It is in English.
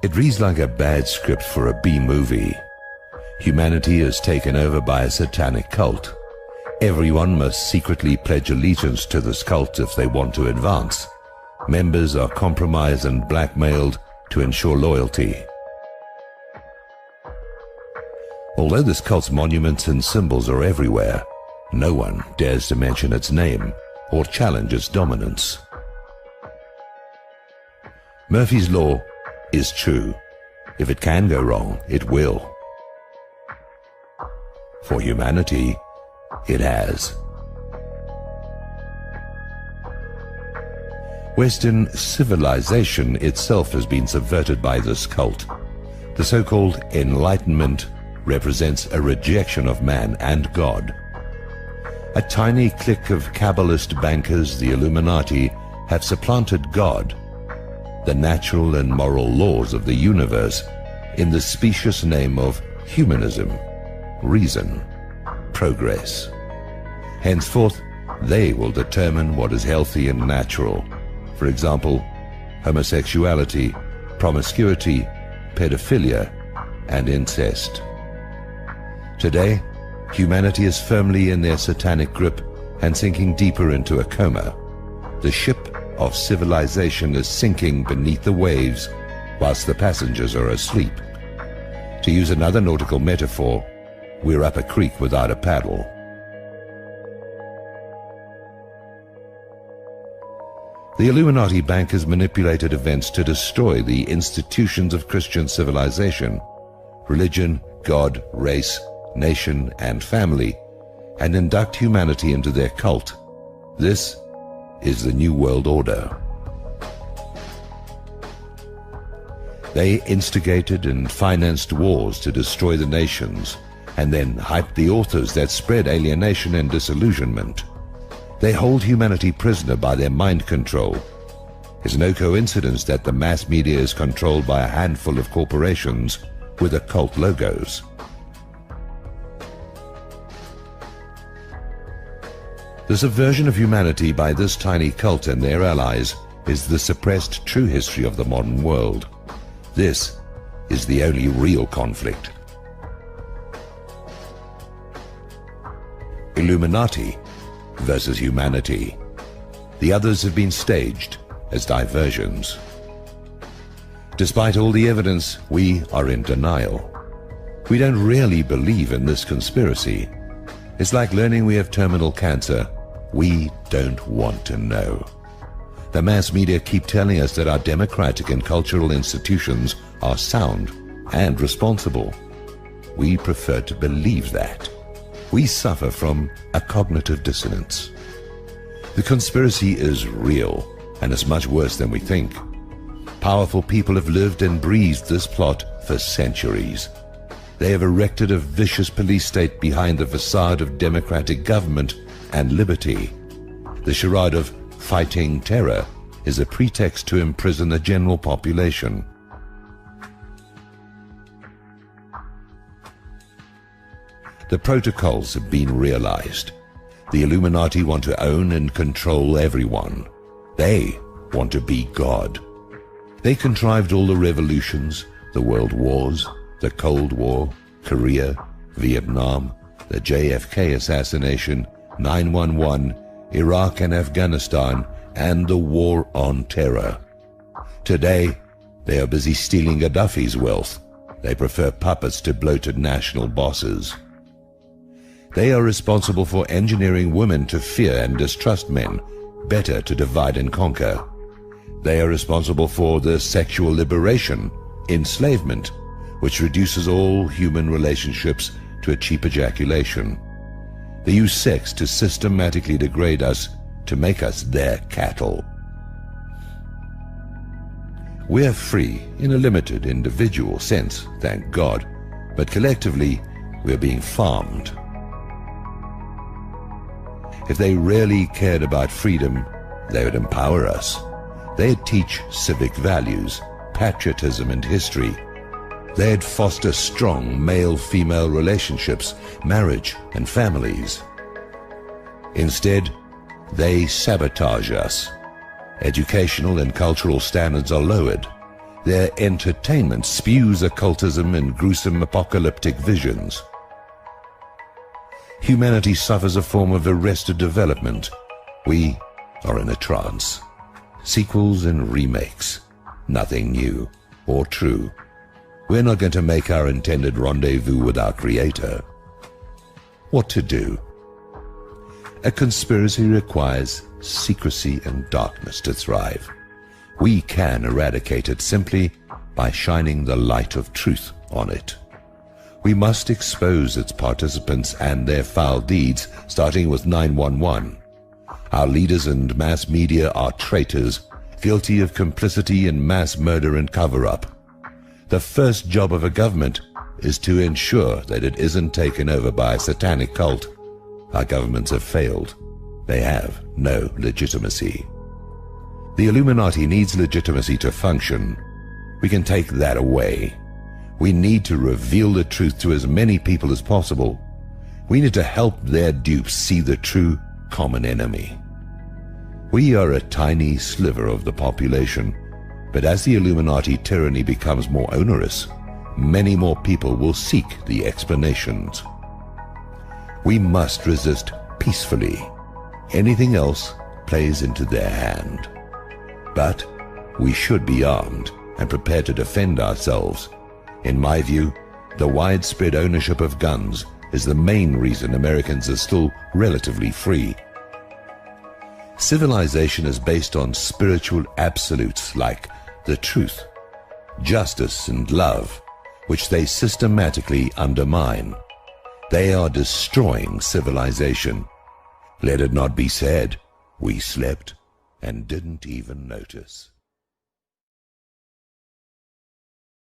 It reads like a bad script for a B-movie. Humanity is taken over by a satanic cult. Everyone must secretly pledge allegiance to this cult if they want to advance. Members are compromised and blackmailed to ensure loyalty. Although this cult's monuments and symbols are everywhere, no one dares to mention its name or challenge its dominance. Murphy's Law is true. If it can go wrong, it will. For humanity, it has. Western civilization itself has been subverted by this cult. The so-called Enlightenment represents a rejection of man and God. A tiny clique of Kabbalist bankers, the Illuminati, have supplanted God, the natural and moral laws of the universe, in the specious name of humanism, reason, progress. Henceforth, they will determine what is healthy and natural. For example, homosexuality, promiscuity, pedophilia, and incest. Today, humanity is firmly in their satanic grip and sinking deeper into a coma. The ship of civilization is sinking beneath the waves whilst the passengers are asleep. To use another nautical metaphor, we're up a creek without a paddle. The Illuminati bankers manipulated events to destroy the institutions of Christian civilization, religion, God, race, nation, and family, and induct humanity into their cult. This is the New World Order. They instigated and financed wars to destroy the nations, and then hyped the authors that spread alienation and disillusionment. They hold humanity prisoner by their mind control. It's no coincidence that the mass media is controlled by a handful of corporations with occult logos. The subversion of humanity by this tiny cult and their allies is the suppressed true history of the modern world. This is the only real conflict. Illuminati versus humanity. The others have been staged as diversions. Despite all the evidence, we are in denial. We don't really believe in this conspiracy. It's like learning we have terminal cancer. We don't want to know. The mass media keep telling us that our democratic and cultural institutions are sound and responsible. We prefer to believe that. We suffer from a cognitive dissonance. The conspiracy is real, and it's much worse than we think. Powerful people have lived and breathed this plot for centuries. They have erected a vicious police state behind the facade of democratic government and liberty. The charade of fighting terror is a pretext to imprison the general population. The protocols have been realized. The Illuminati want to own and control everyone. They want to be God. They contrived all the revolutions, the world wars, the Cold War, Korea, Vietnam, the JFK assassination, 9/11, Iraq and Afghanistan, and the war on terror. Today, they are busy stealing Gaddafi's wealth. They prefer puppets to bloated national bosses. They are responsible for engineering women to fear and distrust men, better to divide and conquer. They are responsible for the sexual liberation, enslavement, which reduces all human relationships to a cheap ejaculation. They use sex to systematically degrade us, to make us their cattle. We are free in a limited individual sense, thank God, but collectively we are being farmed. If they really cared about freedom, they would empower us. They'd teach civic values, patriotism and history. They'd foster strong male-female relationships, marriage and families. Instead, they sabotage us. Educational and cultural standards are lowered. Their entertainment spews occultism and gruesome apocalyptic visions. Humanity suffers a form of arrested development. We are in a trance. Sequels and remakes. Nothing new or true. We're not going to make our intended rendezvous with our Creator. What to do? A conspiracy requires secrecy and darkness to thrive. We can eradicate it simply by shining the light of truth on it. We must expose its participants and their foul deeds, starting with 911. Our leaders and mass media are traitors, guilty of complicity in mass murder and cover-up. The first job of a government is to ensure that it isn't taken over by a satanic cult. Our governments have failed. They have no legitimacy. The Illuminati needs legitimacy to function. We can take that away. We need to reveal the truth to as many people as possible. We need to help their dupes see the true common enemy. We are a tiny sliver of the population, but as the Illuminati tyranny becomes more onerous, many more people will seek the explanations. We must resist peacefully. Anything else plays into their hand. But we should be armed and prepared to defend ourselves. In my view, the widespread ownership of guns is the main reason Americans are still relatively free. Civilization is based on spiritual absolutes like the truth, justice, and love, which they systematically undermine. They are destroying civilization. Let it not be said, we slept and didn't even notice.